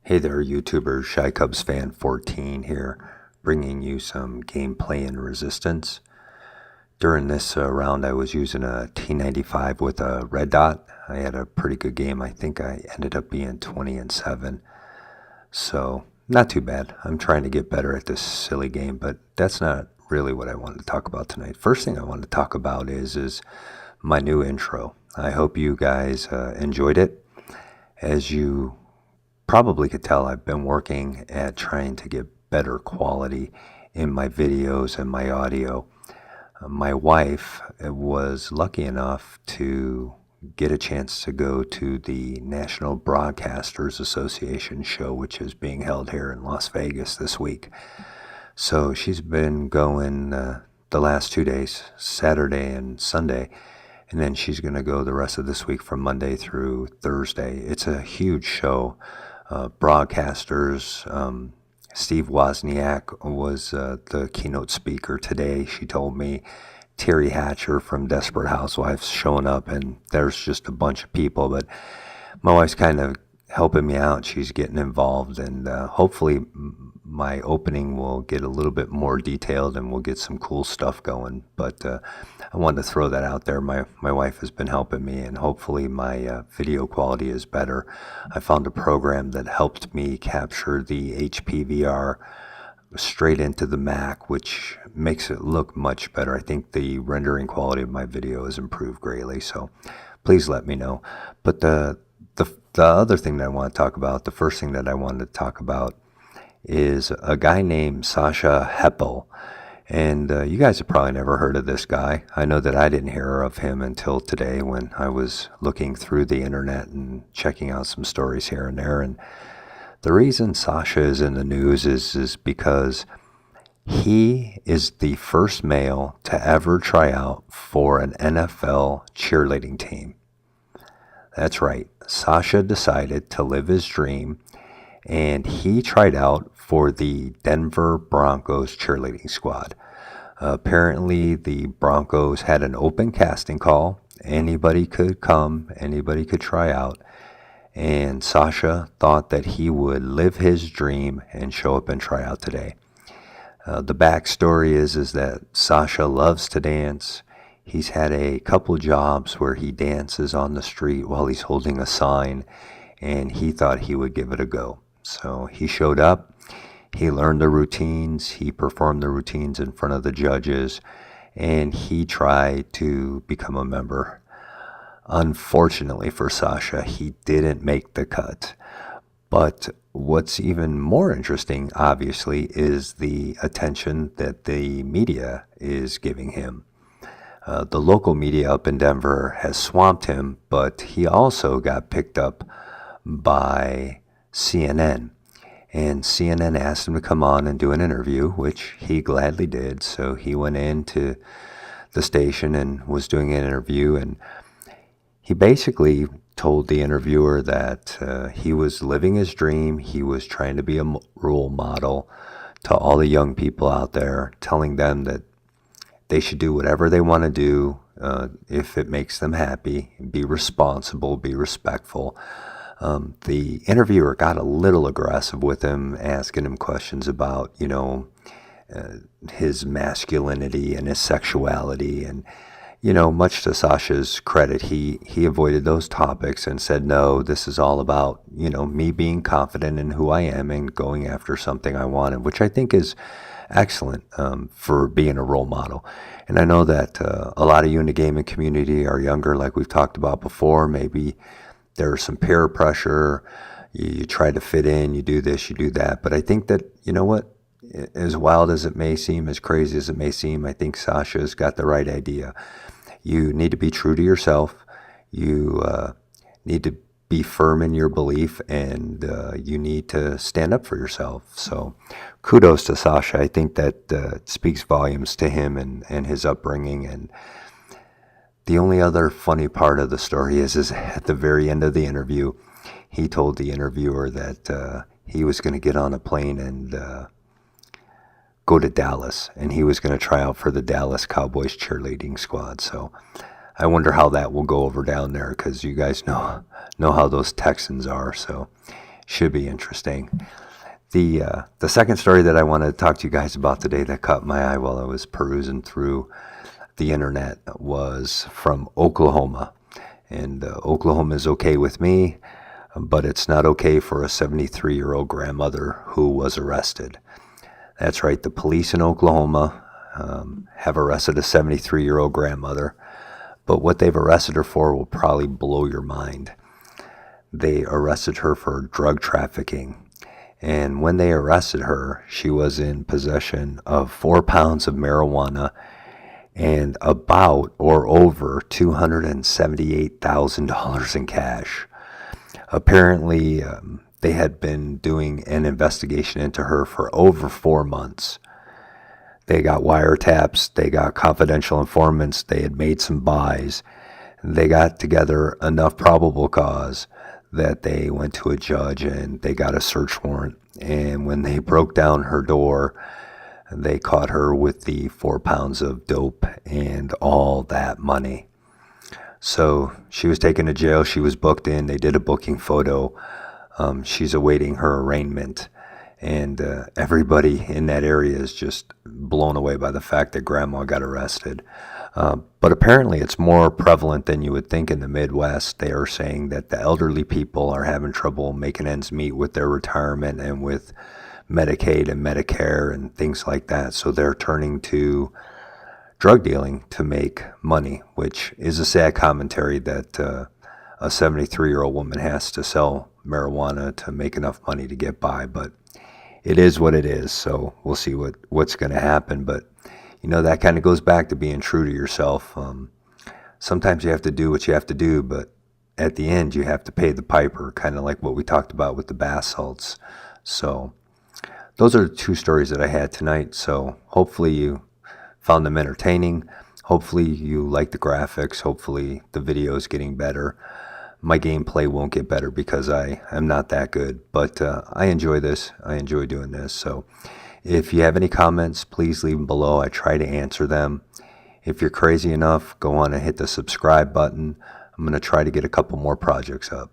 Hey there, YouTuber. Shy Cubs fan 14 here, bringing you some gameplay in Resistance. During this round, I was using a T95 with a red dot. I had a pretty good game. I think I ended up being 20-7, so not too bad. I'm trying to get better at this silly game, but that's not really what I wanted to talk about tonight. First thing I wanted to talk about is my new intro. I hope you guys enjoyed it. As you probably could tell, I've been working at trying to get better quality in my videos and my audio. My wife was lucky enough to get a chance to go to the National Broadcasters Association show, which is being held here in Las Vegas this week. So she's been going the last 2 days, Saturday and Sunday, and then she's going to go the rest of this week from Monday through Thursday. It's a huge show. Broadcasters, Steve Wozniak was the keynote speaker today. She told me Terry Hatcher from Desperate Housewives showing up, and there's just a bunch of people. But my wife's kind of helping me out. She's getting involved, and hopefully my opening will get a little bit more detailed and we'll get some cool stuff going. But I wanted to throw that out there. My wife has been helping me, and hopefully my video quality is better. I found a program that helped me capture the HPVR straight into the Mac, which makes it look much better. I think the rendering quality of my video has improved greatly, so please let me know. But the other thing that I want to talk about, the first thing that I wanted to talk about, is a guy named Sasha Heppel. And you guys have probably never heard of this guy. I know that I didn't hear of him until today when I was looking through the internet and checking out some stories here and there. And the reason Sasha is in the news is because he is the first male to ever try out for an NFL cheerleading team. That's right. Sasha decided to live his dream, and he tried out for the Denver Broncos cheerleading squad. Apparently, the Broncos had an open casting call. Anybody could come, anybody could try out. And Sasha thought that he would live his dream and show up and try out today. The backstory is that Sasha loves to dance. He's had a couple jobs where he dances on the street while he's holding a sign, and he thought he would give it a go. So he showed up, he learned the routines, he performed the routines in front of the judges, and he tried to become a member. Unfortunately for Sasha, he didn't make the cut. But what's even more interesting, obviously, is the attention that the media is giving him. The local media up in Denver has swamped him, but he also got picked up by CNN. And CNN asked him to come on and do an interview, which he gladly did. So he went into the station and was doing an interview, and he basically told the interviewer that he was living his dream. He was trying to be a role model to all the young people out there, telling them that they should do whatever they want to do if it makes them happy, be responsible, be respectful. The interviewer got a little aggressive with him, asking him questions about, his masculinity and his sexuality. And, much to Sasha's credit, he avoided those topics and said, no, this is all about, me being confident in who I am and going after something I wanted, which I think is excellent for being a role model. And I know that a lot of you in the gaming community are younger, like we've talked about before. Maybe there's some peer pressure, you try to fit in, you do this, you do that. But I think that, as wild as it may seem, as crazy as it may seem, I think Sasha's got the right idea. You need to be true to yourself. You need to be firm in your belief, and you need to stand up for yourself. So kudos to Sasha. I think that speaks volumes to him and his upbringing. And the only other funny part of the story is at the very end of the interview, he told the interviewer that he was going to get on a plane and go to Dallas, and he was going to try out for the Dallas Cowboys cheerleading squad. So I wonder how that will go over down there, because you guys know how those Texans are. So Should be interesting. The second story that I want to talk to you guys about today that caught my eye while I was perusing through the internet was from Oklahoma. And Oklahoma is okay with me, but it's not okay for a 73-year-old grandmother who was arrested. That's right, the police in Oklahoma have arrested a 73-year-old grandmother, but what they've arrested her for will probably blow your mind. They arrested her for drug trafficking. And when they arrested her, she was in possession of 4 pounds of marijuana and about or over $278,000 in cash. Apparently, they had been doing an investigation into her for over 4 months. They got wiretaps, they got confidential informants, they had made some buys. They got together enough probable cause that they went to a judge and they got a search warrant. And when they broke down her door, they caught her with the 4 pounds of dope and all that money. So she was taken to jail. She was booked in. They did a booking photo. She's awaiting her arraignment. And everybody in that area is just blown away by the fact that grandma got arrested. But apparently it's more prevalent than you would think in the Midwest. They are saying that the elderly people are having trouble making ends meet with their retirement and with Medicaid and Medicare and things like that. So they're turning to drug dealing to make money, which is a sad commentary that a 73-year-old woman has to sell marijuana to make enough money to get by. But it is what it is, so we'll see what's going to happen. But, that kind of goes back to being true to yourself. Sometimes you have to do what you have to do, but at the end you have to pay the piper, kind of like what we talked about with the bath salts. So those are the 2 stories that I had tonight. So hopefully you found them entertaining. Hopefully you like the graphics. Hopefully the video is getting better. My gameplay won't get better because I am not that good, but I enjoy this. I enjoy doing this. So if you have any comments, please leave them below. I try to answer them. If you're crazy enough, go on and hit the subscribe button. I'm going to try to get a couple more projects up.